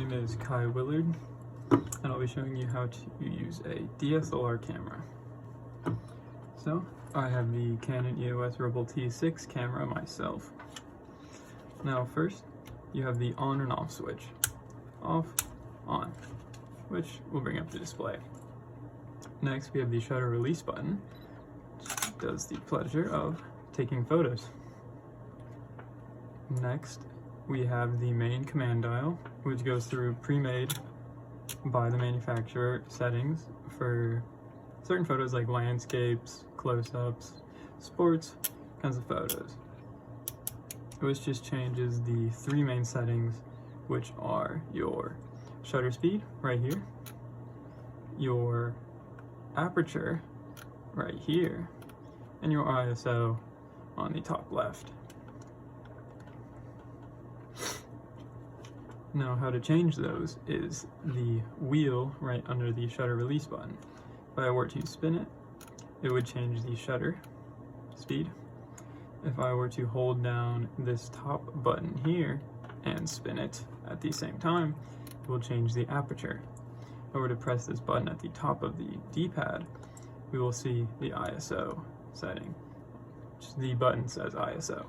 name is Kai Willard, and I'll be showing you how to use a DSLR camera. So, I have the Canon EOS Rebel T6 camera myself. Now first, you have the on and off switch. Off, on, which will bring up the display. Next, we have the shutter release button, which does the pleasure of taking photos. Next, we have the main command dial, which goes through pre-made by the manufacturer settings for certain photos like landscapes, close-ups, sports, kinds of photos. Which just changes the three main settings, which are your shutter speed right here, your aperture right here, and your ISO on the top left. Now, how to change those is the wheel right under the shutter release button. If I were to spin it, it would change the shutter speed. If I were to hold down this top button here and spin it at the same time, it will change the aperture. If I were to press this button at the top of the D-pad, we will see the ISO setting. The button says ISO.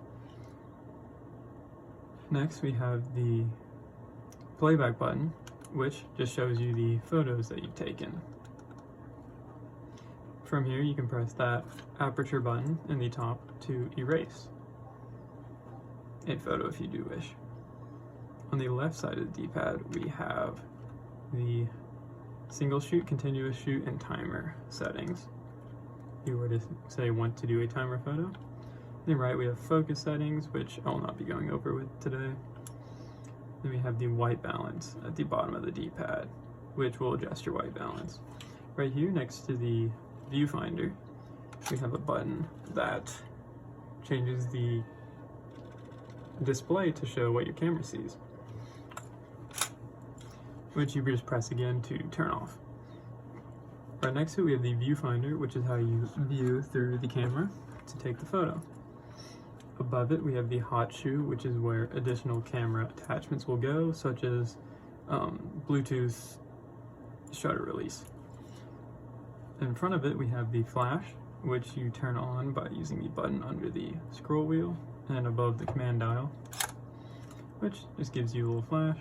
Next, we have the playback button, which just shows you the photos that you've taken. From here, you can press that aperture button in the top to erase a photo if you do wish. On the left side of the D-pad, we have the single shoot, continuous shoot, and timer settings. If you were to say want to do a timer photo. On the right, we have focus settings, which I will not be going over with today. Then we have the white balance at the bottom of the D-pad, which will adjust your white balance. Right here next to the viewfinder, we have a button that changes the display to show what your camera sees, which you just press again to turn off. Right next to it, we have the viewfinder, which is how you view through the camera to take the photo. Above it, we have the hot shoe, which is where additional camera attachments will go, such as Bluetooth shutter release. In front of it, we have the flash, which you turn on by using the button under the scroll wheel and above the command dial, which just gives you a little flash.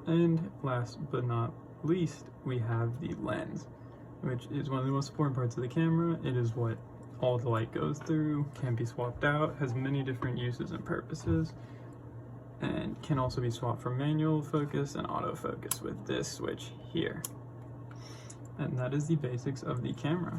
And last but not least, we have the lens, which is one of the most important parts of the camera. It is what all the light goes through, can be swapped out, has many different uses and purposes, and can also be swapped for manual focus and autofocus with this switch here. And that is the basics of the camera.